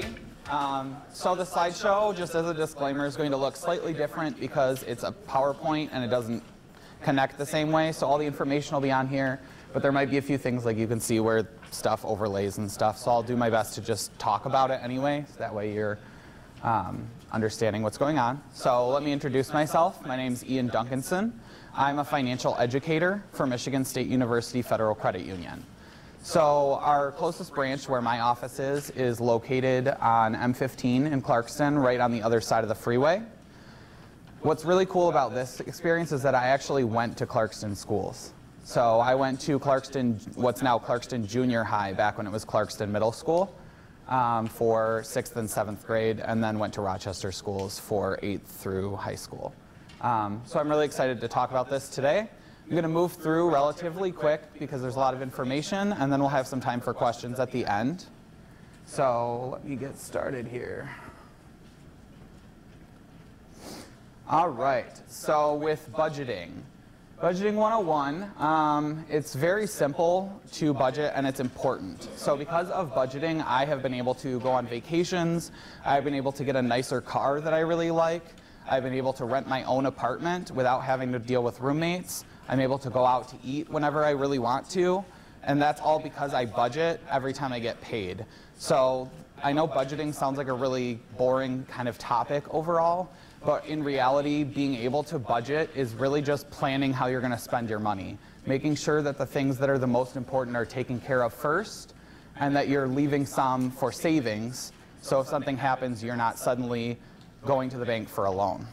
everybody. So the slideshow, just as a disclaimer, is going to look slightly different because it's a PowerPoint and it doesn't connect the same way. So all the information will be on here, but there might be a few things like you can see where stuff overlays and stuff. So I'll do my best to just talk about it anyway, so that way you're understanding what's going on. So let me introduce myself. My name's Ian Duncanson. I'm a financial educator for Michigan State University Federal Credit Union. So our closest branch where my office is located on M15 in Clarkston, right on the other side of the freeway. What's really cool about this experience is that I actually went to Clarkston schools. So I went to Clarkston, what's now Clarkston Junior High, back when it was Clarkston Middle School, for 6th and 7th grade, and then went to Rochester schools for 8th through high school. So I'm really excited to talk about this today. I'm going to move through relatively quick because there's a lot of information, and then we'll have some time for questions at the end. So let me get started here. All right, so with budgeting. Budgeting 101, it's very simple to budget and it's important. So because of budgeting, I have been able to go on vacations, I've been able to get a nicer car that I really like, I've been able to rent my own apartment without having to deal with roommates, I'm able to go out to eat whenever I really want to, and that's all because I budget every time I get paid. So I know budgeting sounds like a really boring kind of topic overall, but in reality, being able to budget is really just planning how you're going to spend your money, making sure that the things that are the most important are taken care of first, and that you're leaving some for savings, so if something happens, you're not suddenly going to the bank for a loan.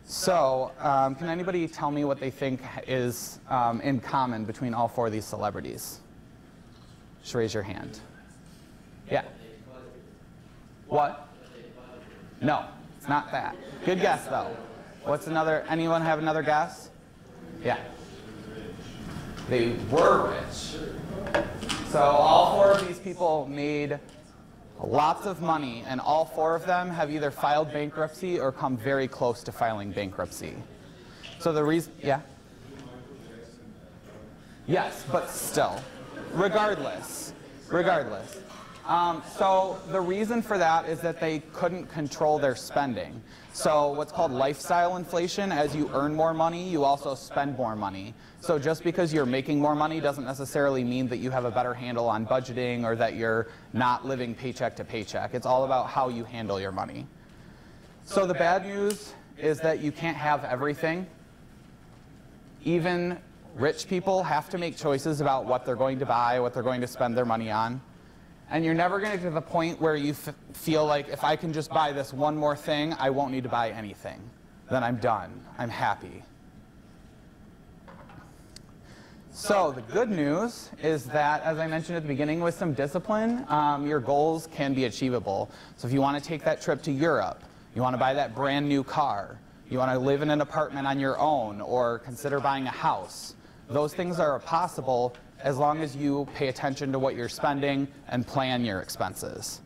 So, can anybody tell me what they think is in common between all four of these celebrities? Just raise your hand. Yeah. What? No, it's not that. Good guess, though. What's another? Anyone have another guess? Yeah. They were rich. So all four of these people made lots of money, and all four of them have either filed bankruptcy or come very close to filing bankruptcy. So the reason, yeah? Yes, but still, regardless. So the reason for that is that they couldn't control their spending. So what's called lifestyle inflation, as you earn more money, you also spend more money. So just because you're making more money doesn't necessarily mean that you have a better handle on budgeting or that you're not living paycheck to paycheck. It's all about how you handle your money. So the bad news is that you can't have everything. Even rich people have to make choices about what they're going to buy, what they're going to spend their money on. And you're never going to get to the point where you feel like, if I can just buy this one more thing, I won't need to buy anything. Then I'm done. I'm happy. So the good news is that, as I mentioned at the beginning, with some discipline, your goals can be achievable. So if you want to take that trip to Europe, you want to buy that brand new car, you want to live in an apartment on your own, or consider buying a house, those things are possible as long as you pay attention to what you're spending and plan your expenses.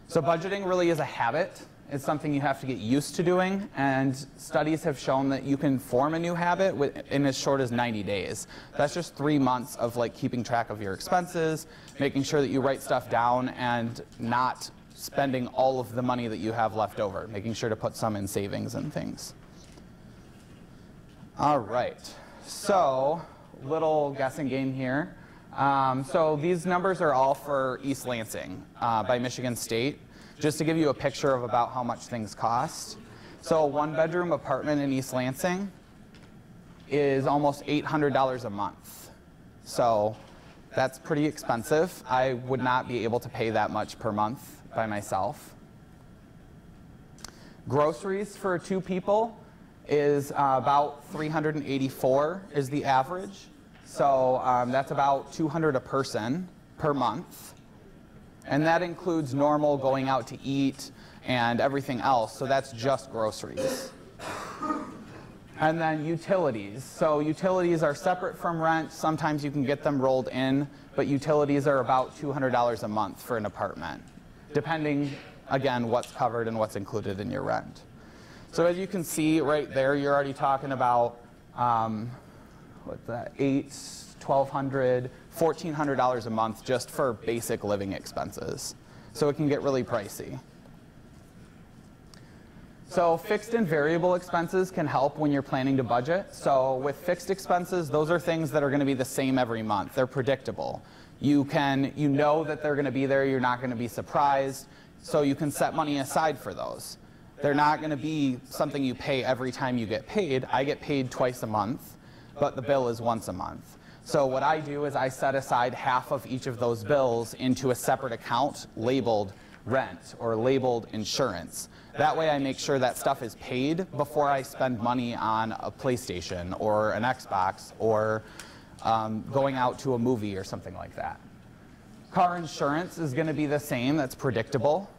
So budgeting really is a habit. It's something you have to get used to doing, and studies have shown that you can form a new habit in as short as 90 days. That's just 3 months of like keeping track of your expenses, making sure that you write stuff down and not spending all of the money that you have left over, making sure to put some in savings and things. All right, so little guessing game here. So these numbers are all for East Lansing by Michigan State, just to give you a picture of about how much things cost. So a one-bedroom apartment in East Lansing is almost $800 a month. So that's pretty expensive. I would not be able to pay that much per month by myself. Groceries for 2 people is about $384 is the average. So that's about $200 a person per month. And that includes normal going out to eat and everything else. So that's just groceries. And then utilities. So utilities are separate from rent. Sometimes you can get them rolled in, but utilities are about $200 a month for an apartment, depending, again, what's covered and what's included in your rent. So as you can see right there, you're already talking about what's that, $1,200, $1,400 a month just for basic living expenses. So it can get really pricey. So fixed and variable expenses can help when you're planning to budget. So with fixed expenses, those are things that are going to be the same every month. They're predictable. You know that they're going to be there. You're not going to be surprised. So you can set money aside for those. They're not going to be something you pay every time you get paid. I get paid twice a month, but the bill is once a month. So what I do is I set aside half of each of those bills into a separate account labeled rent or labeled insurance. That way I make sure that stuff is paid before I spend money on a PlayStation or an Xbox or going out to a movie or something like that. Car insurance is going to be the same. That's predictable.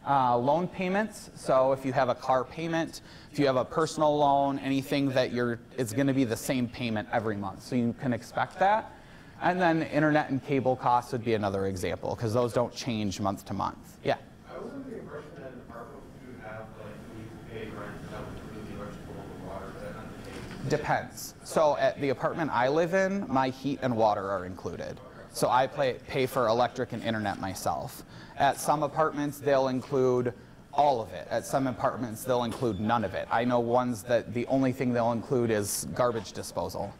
Loan payments, so if you have a car payment, if you have a personal loan, anything that it's going to be the same payment every month, so you can expect that. And then internet and cable costs would be another example, because those don't change month to month. Yeah? I was under the impression that an apartment would have, like, you need to pay rent, and that would include the electrical and the water. Is that not the case? Depends. So at the apartment I live in, my heat and water are included. So I pay for electric and internet myself. At some apartments, they'll include all of it. At some apartments, they'll include none of it. I know ones that the only thing they'll include is garbage disposal.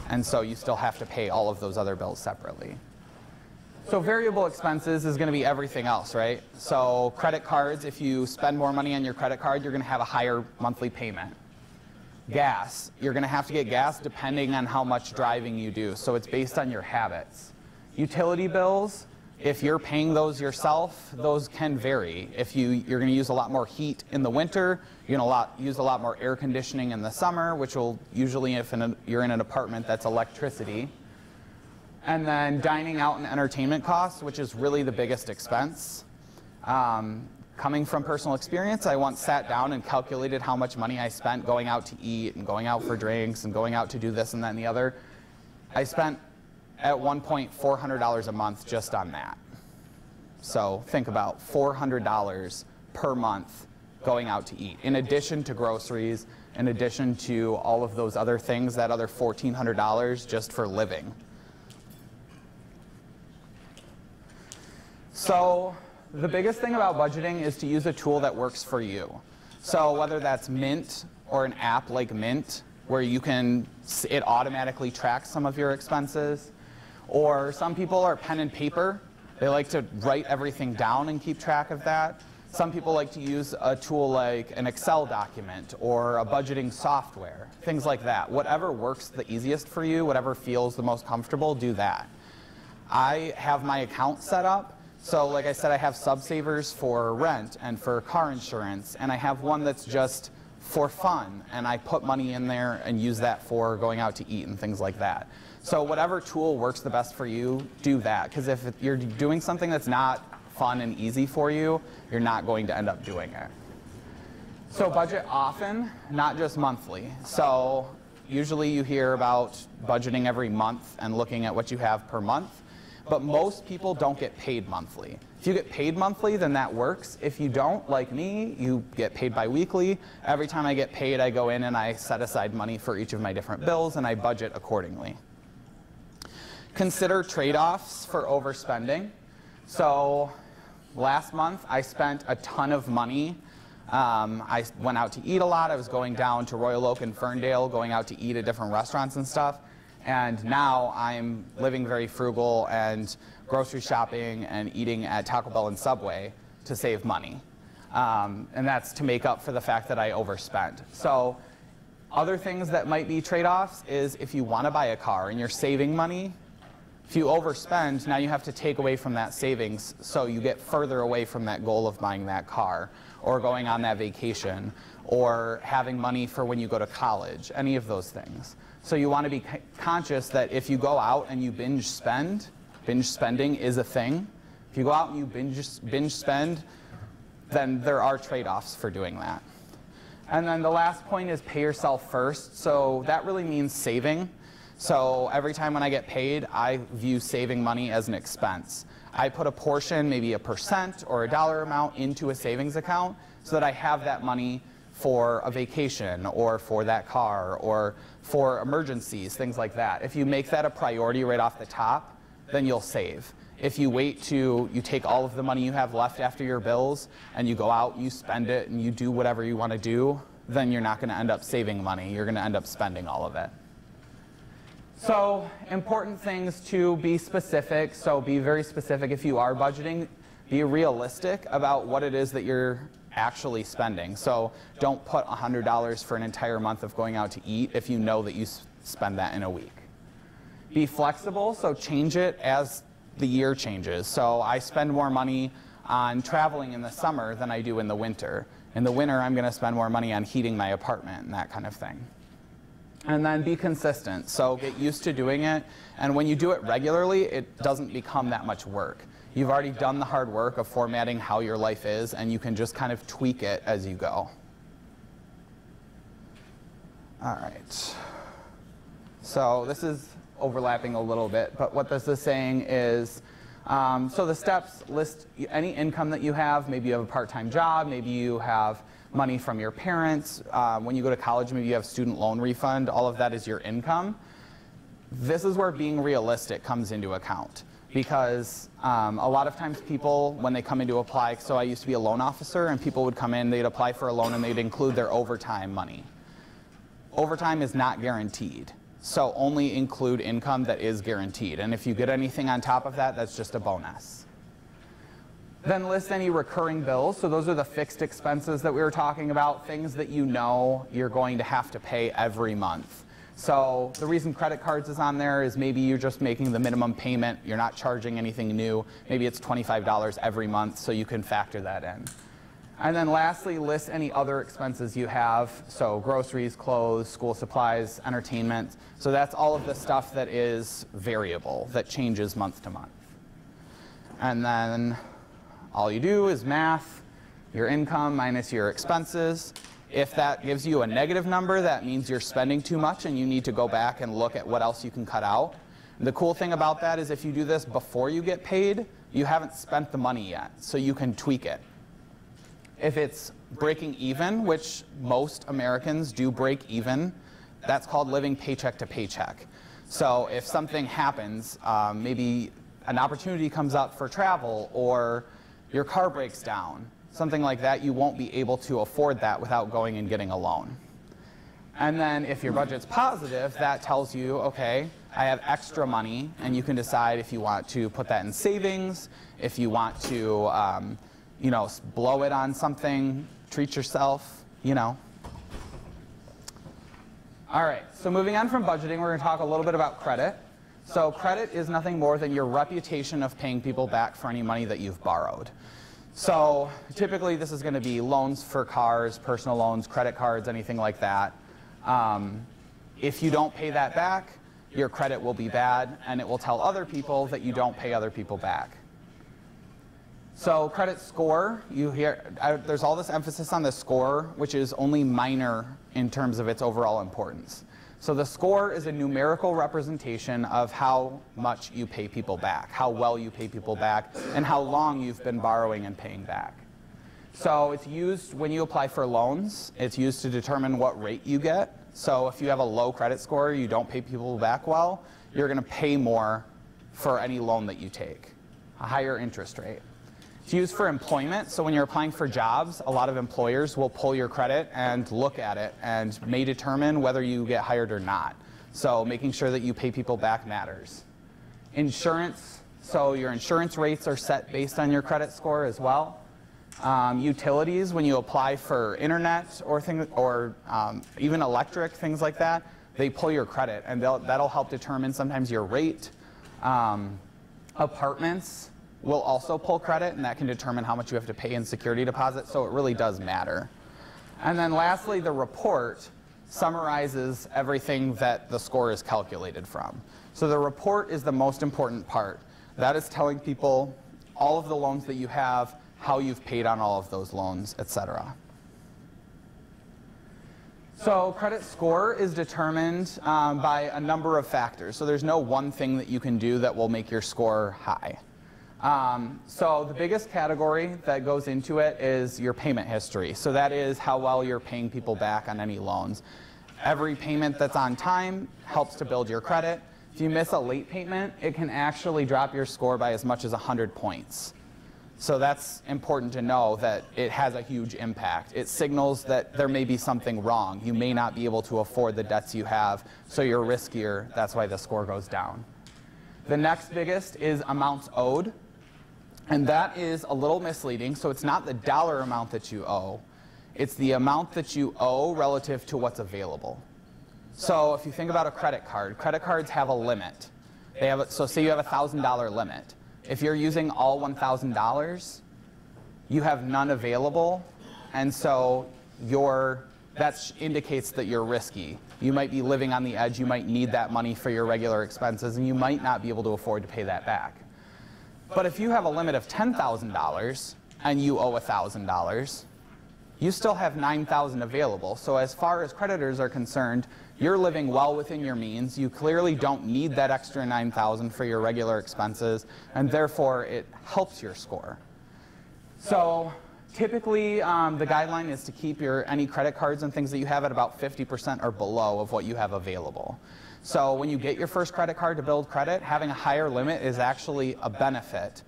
And so you still have to pay all of those other bills separately. So variable expenses is going to be everything else, right? So credit cards, if you spend more money on your credit card, you're going to have a higher monthly payment. Gas, you're going to have to get gas depending on how much driving you do. So it's based on your habits. Utility bills, if you're paying those yourself, those can vary. If you're going to use a lot more heat in the winter, you're going to use a lot more air conditioning in the summer, which will usually, if you're in an apartment, that's electricity. And then dining out and entertainment costs, which is really the biggest expense. Coming from personal experience, I once sat down and calculated how much money I spent going out to eat and going out for drinks and going out to do this and that and the other. I spent at one point $400 a month just on that. So think about $400 per month going out to eat, in addition to groceries, in addition to all of those other things, that other $1,400 just for living. So the biggest thing about budgeting is to use a tool that works for you. So whether that's Mint or an app like Mint, where it automatically tracks some of your expenses, or some people are pen and paper. They like to write everything down and keep track of that. Some people like to use a tool like an Excel document or a budgeting software, things like that. Whatever works the easiest for you, whatever feels the most comfortable, do that. I have my account set up. So like I said, I have Subsavers for rent and for car insurance, and I have one that's just for fun, and I put money in there and use that for going out to eat and things like that. So whatever tool works the best for you, do that. Because if you're doing something that's not fun and easy for you, you're not going to end up doing it. So budget often, not just monthly. So usually you hear about budgeting every month and looking at what you have per month. But most people don't get paid monthly. If you get paid monthly, then that works. If you don't, like me, you get paid bi-weekly. Every time I get paid, I go in and I set aside money for each of my different bills and I budget accordingly. Consider trade-offs for overspending. So last month, I spent a ton of money. I went out to eat a lot. I was going down to Royal Oak and Ferndale, going out to eat at different restaurants and stuff. And now I'm living very frugal and grocery shopping and eating at Taco Bell and Subway to save money. And that's to make up for the fact that I overspent. So other things that might be trade-offs is if you want to buy a car and you're saving money, if you overspend, now you have to take away from that savings, so you get further away from that goal of buying that car or going on that vacation or having money for when you go to college, any of those things. So you want to be conscious that if you go out and you binge spending is a thing. If you go out and you binge spend, then there are trade-offs for doing that. And then the last point is pay yourself first. So that really means saving. So every time when I get paid, I view saving money as an expense. I put a portion, maybe a % or a dollar amount, into a savings account so that I have that money for a vacation or for that car or for emergencies, things like that. If you make that a priority right off the top, then you'll save. If you wait to, you take all of the money you have left after your bills and you go out, you spend it, and you do whatever you want to do, then you're not going to end up saving money. You're going to end up spending all of it. So important things to be specific. So be very specific if you are budgeting. Be realistic about what it is that you're actually spending. So don't put $100 for an entire month of going out to eat if you know that you spend that in a week. Be flexible, so change it as the year changes. So I spend more money on traveling in the summer than I do in the winter. In the winter, I'm going to spend more money on heating my apartment and that kind of thing. And then be consistent. So get used to doing it. And when you do it regularly, it doesn't become that much work. You've already done the hard work of formatting how your life is, and you can just kind of tweak it as you go. All right. So this is overlapping a little bit, but what this is saying is, so the steps list any income that you have. Maybe you have a part-time job, maybe you have money from your parents. When you go to college, maybe you have student loan refund. All of that is your income. This is where being realistic comes into account, because a lot of times people, when they come in to apply, so I used to be a loan officer, and people would come in, they'd apply for a loan, and they'd include their overtime money. Overtime is not guaranteed. So only include income that is guaranteed. And if you get anything on top of that, that's just a bonus. Then list any recurring bills. So those are the fixed expenses that we were talking about, things that you know you're going to have to pay every month. So the reason credit cards is on there is maybe you're just making the minimum payment, you're not charging anything new. Maybe it's $25 every month, so you can factor that in. And then lastly, list any other expenses you have. So groceries, clothes, school supplies, entertainment. So that's all of the stuff that is variable, that changes month to month. And then all you do is math, your income minus your expenses. If that gives you a negative number, that means you're spending too much and you need to go back and look at what else you can cut out. The cool thing about that is if you do this before you get paid, you haven't spent the money yet, so you can tweak it. If it's breaking even, which most Americans do break even, that's called living paycheck to paycheck. So if something happens, maybe an opportunity comes up for travel, or your car breaks down, something like that, you won't be able to afford that without going and getting a loan. And then if your budget's positive, that tells you, okay, I have extra money, and you can decide if you want to put that in savings, if you want to you know, blow it on something, treat yourself, you know. All right, so moving on from budgeting, we're going to talk a little bit about credit. So credit is nothing more than your reputation of paying people back for any money that you've borrowed. So typically this is going to be loans for cars, personal loans, credit cards, anything like that. If you don't pay that back, your credit will be bad, and it will tell other people that you don't pay other people back. So credit score, you hear, there's all this emphasis on the score, which is only minor in terms of its overall importance. So the score is a numerical representation of how much you pay people back, how well you pay people back, and how long you've been borrowing and paying back. So it's used when you apply for loans. It's used to determine what rate you get. So if you have a low credit score, you don't pay people back well, you're going to pay more for any loan that you take, a higher interest rate. It's used for employment, so when you're applying for jobs, a lot of employers will pull your credit and look at it and may determine whether you get hired or not. So making sure that you pay people back matters. Insurance, so your insurance rates are set based on your credit score as well. Utilities, when you apply for internet or even electric, things like that, they pull your credit, and that'll help determine sometimes your rate. Apartments will also pull credit, and that can determine how much you have to pay in security deposit, so it really does matter. And then lastly, the report summarizes everything that the score is calculated from. So the report is the most important part. That is telling people all of the loans that you have, how you've paid on all of those loans, etc. So credit score is determined by a number of factors. So there's no one thing that you can do that will make your score high. So the biggest category that goes into it is your payment history. So that is how well you're paying people back on any loans. Every payment that's on time helps to build your credit. If you miss a late payment, it can actually drop your score by as much as 100 points. So that's important to know, that it has a huge impact. It signals that there may be something wrong. You may not be able to afford the debts you have, so you're riskier. That's why the score goes down. The next biggest is amounts owed. And that is a little misleading. So it's not the dollar amount that you owe. It's the amount that you owe relative to what's available. So if you think about a credit cards have a limit. So say you have a $1,000 limit. If you're using all $1,000, you have none available, and so that indicates that you're risky. You might be living on the edge, you might need that money for your regular expenses, and you might not be able to afford to pay that back. But if you have a limit of $10,000 and you owe $1,000, you still have $9,000 available. So as far as creditors are concerned, you're living well within your means. You clearly don't need that extra $9,000 for your regular expenses, and therefore it helps your score. So typically the guideline is to keep any credit cards and things that you have at about 50% or below of what you have available. So when you get your first credit card to build credit, having a higher limit is actually a benefit,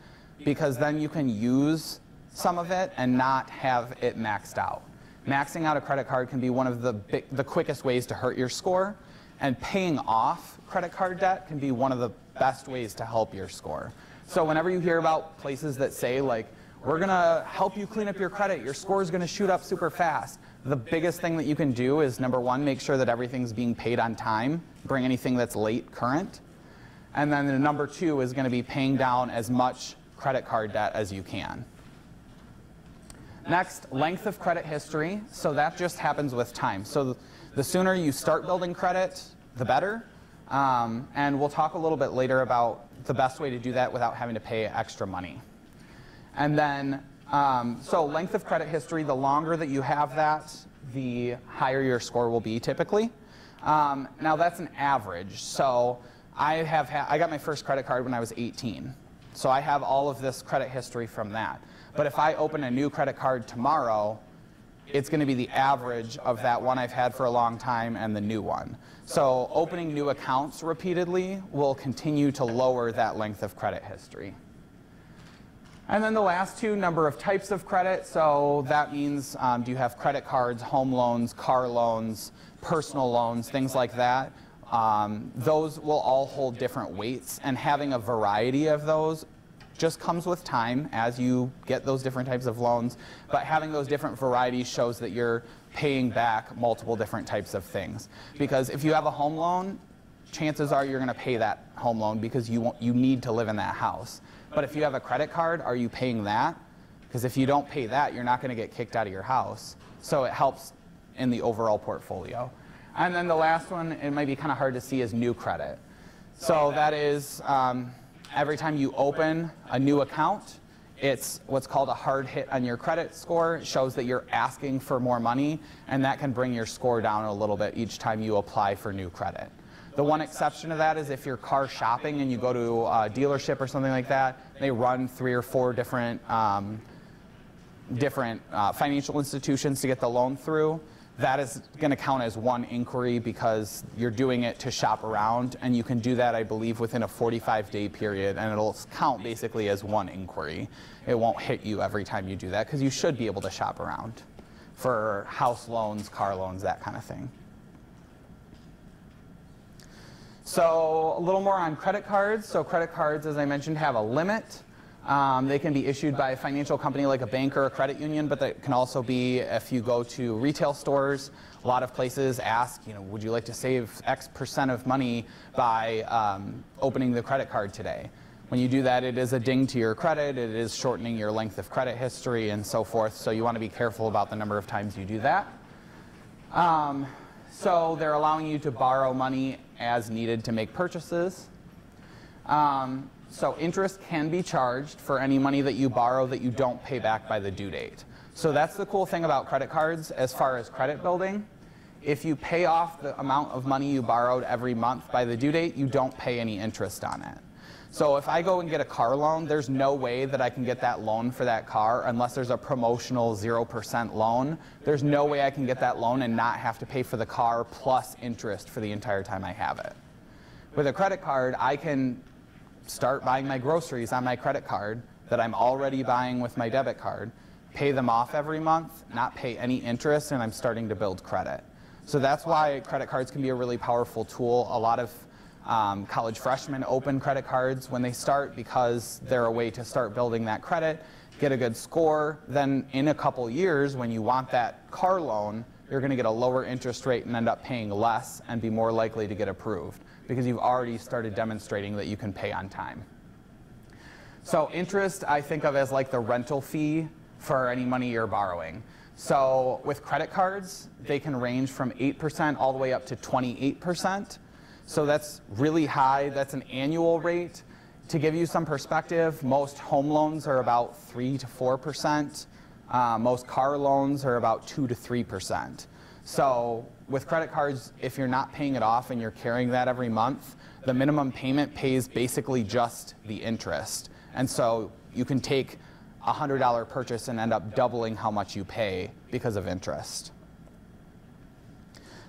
because then you can use some of it and not have it maxed out. Maxing out a credit card can be one of the quickest ways to hurt your score, and paying off credit card debt can be one of the best ways to help your score. So whenever you hear about places that say, like, we're going to help you clean up your credit, your score is going to shoot up super fast, the biggest thing that you can do is, number one, make sure that everything's being paid on time, bring anything that's late current, and then the number two is going to be paying down as much credit card debt as you can. Next, length of credit history. So that just happens with time. So the sooner you start building credit, the better. And we'll talk a little bit later about the best way to do that without having to pay extra money. And then, so length of credit history, the longer that you have that, the higher your score will be typically. Now that's an average. So I got my first credit card when I was 18. So I have all of this credit history from that. But if I open a new credit card tomorrow, it's going to be the average of that one I've had for a long time and the new one. So opening new accounts repeatedly will continue to lower that length of credit history. And then the last two, number of types of credit. So that means, do you have credit cards, home loans, car loans, personal loans, things like that. Those will all hold different weights, and having a variety of those just comes with time as you get those different types of loans. But having those different varieties shows that you're paying back multiple different types of things. Because if you have a home loan, chances are you're going to pay that home loan because you need to live in that house. But if you have a credit card, are you paying that? Because if you don't pay that, you're not going to get kicked out of your house. So it helps in the overall portfolio. And then the last one, it might be kind of hard to see, is new credit. So that is every time you open a new account, it's what's called a hard hit on your credit score. It shows that you're asking for more money, and that can bring your score down a little bit each time you apply for new credit. The one exception to that is if you're car shopping and you go to a dealership or something like that, they run 3 or 4 different financial institutions to get the loan through. That is going to count as one inquiry because you're doing it to shop around, and you can do that, I believe, within a 45-day period, and it'll count basically as one inquiry. It won't hit you every time you do that because you should be able to shop around for house loans, car loans, that kind of thing. So a little more on credit cards. So credit cards, as I mentioned, have a limit. They can be issued by a financial company like a bank or a credit union, but that can also be if you go to retail stores. A lot of places ask, would you like to save X% of money by opening the credit card today? When you do that, it is a ding to your credit. It is shortening your length of credit history and so forth. So you want to be careful about the number of times you do that. So they're allowing you to borrow money as needed to make purchases. So interest can be charged for any money that you borrow that you don't pay back by the due date. So that's the cool thing about credit cards as far as credit building. If you pay off the amount of money you borrowed every month by the due date, you don't pay any interest on it. So if I go and get a car loan, there's no way that I can get that loan for that car unless there's a promotional 0% loan. There's no way I can get that loan and not have to pay for the car plus interest for the entire time I have it. With a credit card, I can start buying my groceries on my credit card that I'm already buying with my debit card, pay them off every month, not pay any interest, and I'm starting to build credit. So that's why credit cards can be a really powerful tool. A lot of college freshmen open credit cards when they start because they're a way to start building that credit, get a good score. Then in a couple years, when you want that car loan, you're going to get a lower interest rate and end up paying less and be more likely to get approved because you've already started demonstrating that you can pay on time. So interest I think of as like the rental fee for any money you're borrowing. So with credit cards, they can range from 8% all the way up to 28%. So that's really high. That's an annual rate. To give you some perspective, most home loans are about 3 to 4%. Most car loans are about 2 to 3%. So with credit cards, if you're not paying it off and you're carrying that every month, the minimum payment pays basically just the interest. And so you can take a $100 purchase and end up doubling how much you pay because of interest.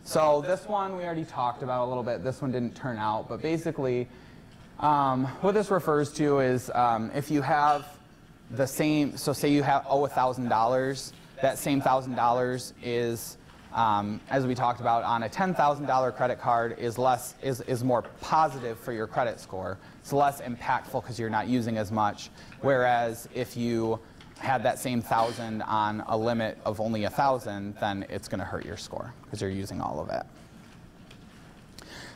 So this one we already talked about a little bit. This one didn't turn out, but basically what this refers to is if you have the same, so say you owe $1,000, that same $1,000 is, as we talked about, on a $10,000 credit card is more positive for your credit score. It's less impactful because you're not using as much. Whereas if you had that same $1,000 on a limit of only $1,000, then it's going to hurt your score because you're using all of it.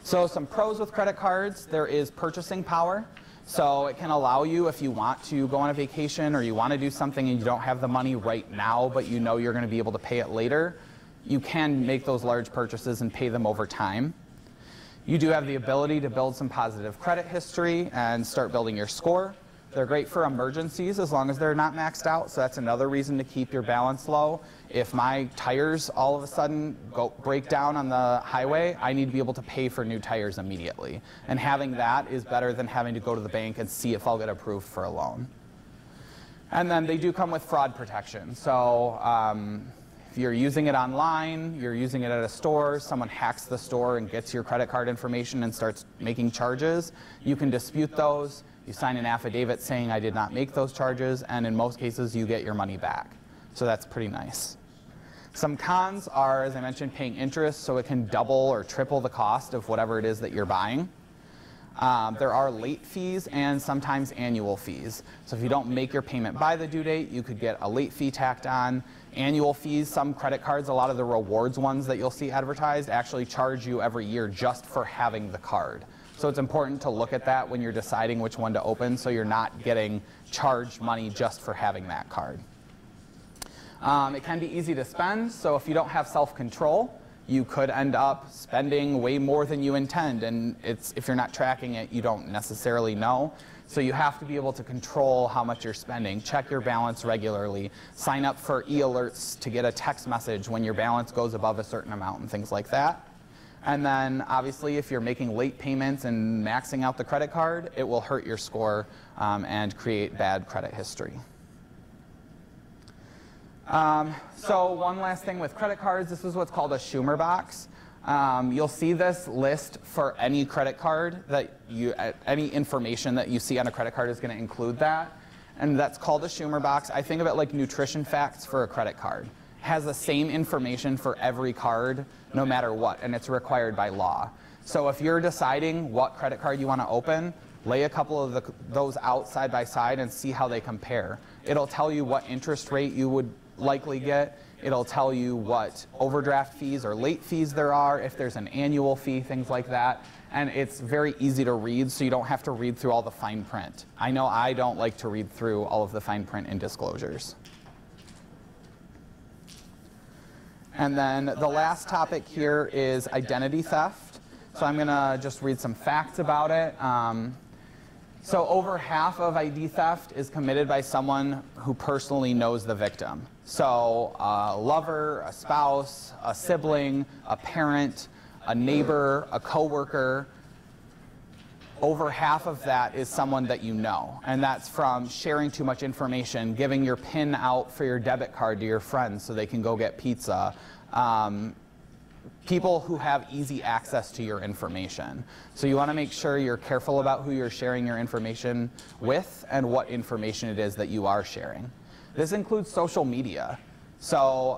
So some pros with credit cards, there is purchasing power. So it can allow you, if you want to go on a vacation or you want to do something and you don't have the money right now, but you know you're going to be able to pay it later, you can make those large purchases and pay them over time. You do have the ability to build some positive credit history and start building your score. They're great for emergencies as long as they're not maxed out, so that's another reason to keep your balance low. If my tires all of a sudden break down on the highway, I need to be able to pay for new tires immediately. And having that is better than having to go to the bank and see if I'll get approved for a loan. And then they do come with fraud protection. So if you're using it online, you're using it at a store, someone hacks the store and gets your credit card information and starts making charges, you can dispute those. You sign an affidavit saying I did not make those charges, and in most cases you get your money back. So that's pretty nice. Some cons are, as I mentioned, paying interest, so it can double or triple the cost of whatever it is that you're buying. There are late fees and sometimes annual fees. So if you don't make your payment by the due date, you could get a late fee tacked on. Annual fees, some credit cards, a lot of the rewards ones that you'll see advertised actually charge you every year just for having the card. So it's important to look at that when you're deciding which one to open so you're not getting charged money just for having that card. It can be easy to spend, so if you don't have self-control, you could end up spending way more than you intend, and if you're not tracking it, you don't necessarily know. So you have to be able to control how much you're spending. Check your balance regularly. Sign up for e-alerts to get a text message when your balance goes above a certain amount and things like that. And then obviously if you're making late payments and maxing out the credit card, it will hurt your score and create bad credit history. So one last thing with credit cards, this is what's called a Schumer box. You'll see this list for any credit card that any information that you see on a credit card is going to include that. And that's called a Schumer box. I think of it like nutrition facts for a credit card. It has the same information for every card no matter what, and it's required by law. So if you're deciding what credit card you want to open, lay a couple of those out side by side and see how they compare. It'll tell you what interest rate you would likely get. It'll tell you what overdraft fees or late fees there are, if there's an annual fee, things like that. And it's very easy to read, so you don't have to read through all the fine print. I know I don't like to read through all of the fine print and disclosures. And then the last topic here is identity theft. So I'm going to just read some facts about it. So over half of ID theft is committed by someone who personally knows the victim. So a lover, a spouse, a sibling, a parent, a neighbor, a coworker. Over half of that is someone that you know, and that's from sharing too much information, giving your PIN out for your debit card to your friends so they can go get pizza, people who have easy access to your information. So you want to make sure you're careful about who you're sharing your information with and what information it is that you are sharing. This includes social media. So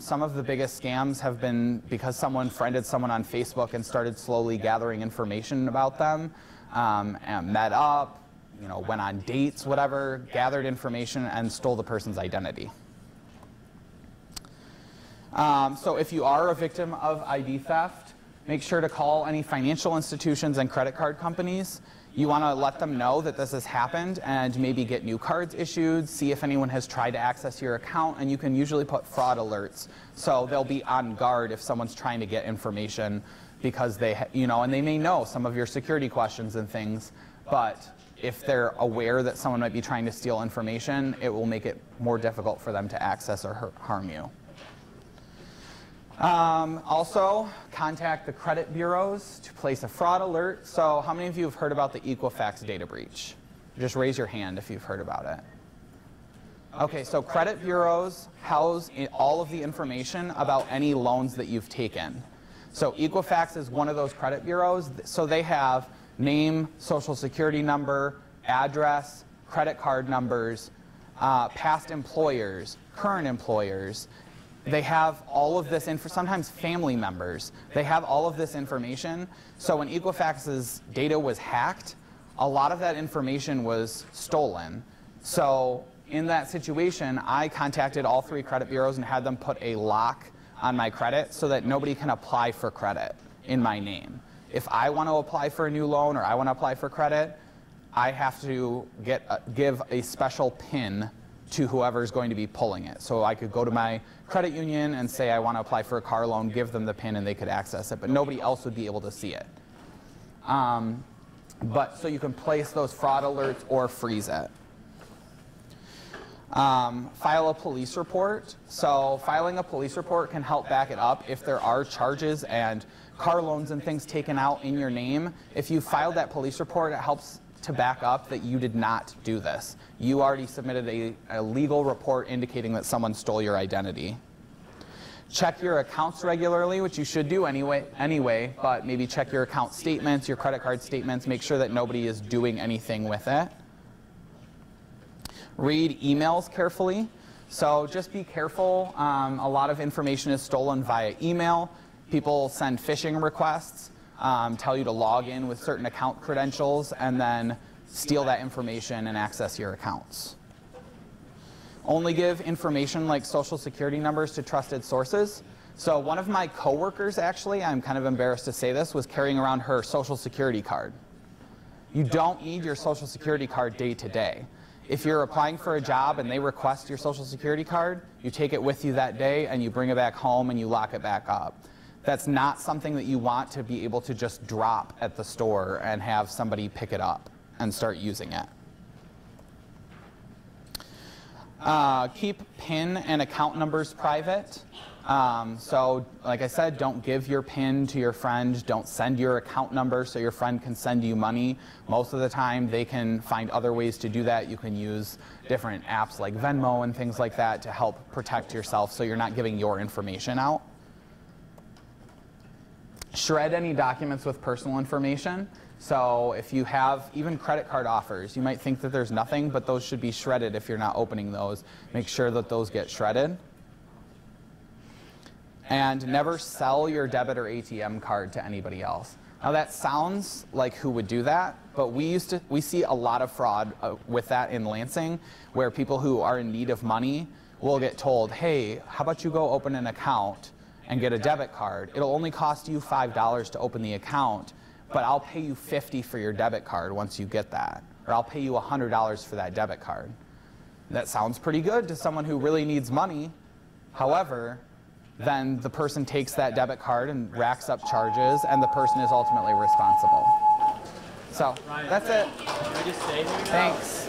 some of the biggest scams have been because someone friended someone on Facebook and started slowly gathering information about them, and met up, went on dates, whatever, gathered information and stole the person's identity. So if you are a victim of ID theft, make sure to call any financial institutions and credit card companies. You want to let them know that this has happened and maybe get new cards issued, see if anyone has tried to access your account, and you can usually put fraud alerts. So they'll be on guard if someone's trying to get information because they, and they may know some of your security questions and things, but if they're aware that someone might be trying to steal information, it will make it more difficult for them to access or harm you. Also, contact the credit bureaus to place a fraud alert. So how many of you have heard about the Equifax data breach? Just raise your hand if you've heard about it. Okay, so credit bureaus house all of the information about any loans that you've taken. So Equifax is one of those credit bureaus. So they have name, social security number, address, credit card numbers, past employers, current employers. They have all of this, sometimes family members. They have all of this information. So when Equifax's data was hacked, a lot of that information was stolen. So in that situation, I contacted all 3 credit bureaus and had them put a lock on my credit so that nobody can apply for credit in my name. If I want to apply for a new loan or I want to apply for credit, I have to give a special PIN to whoever's going to be pulling it. So I could go to my credit union and say I want to apply for a car loan, give them the PIN and they could access it, but nobody else would be able to see it. So you can place those fraud alerts or freeze it. File a police report. So filing a police report can help back it up if there are charges and car loans and things taken out in your name. If you filed that police report, it helps to back up that you did not do this. You already submitted a legal report indicating that someone stole your identity. Check your accounts regularly, which you should do anyway, but maybe check your account statements, your credit card statements, make sure that nobody is doing anything with it. Read emails carefully. So just be careful. A lot of information is stolen via email. People send phishing requests. Tell you to log in with certain account credentials and then steal that information and access your accounts. Only give information like social security numbers to trusted sources. So one of my coworkers, actually, I'm kind of embarrassed to say this, was carrying around her social security card. You don't need your social security card day to day. If you're applying for a job and they request your social security card, you take it with you that day and you bring it back home and you lock it back up. That's not something that you want to be able to just drop at the store and have somebody pick it up and start using it. Keep PIN and account numbers private. So like I said, don't give your PIN to your friend. Don't send your account number so your friend can send you money. Most of the time they can find other ways to do that. You can use different apps like Venmo and things like that to help protect yourself so you're not giving your information out. Shred any documents with personal information. So if you have even credit card offers, you might think that there's nothing, but those should be shredded if you're not opening those. Make sure that those get shredded. And never sell your debit or ATM card to anybody else. Now that sounds like who would do that, but we see a lot of fraud with that in Lansing, where people who are in need of money will get told, hey, how about you go open an account and get a debit card. It'll only cost you $5 to open the account, but I'll pay you $50 for your debit card once you get that. Or I'll pay you $100 for that debit card. That sounds pretty good to someone who really needs money. However, then the person takes that debit card and racks up charges, and the person is ultimately responsible. So, that's it. Can I just stay here? Thanks.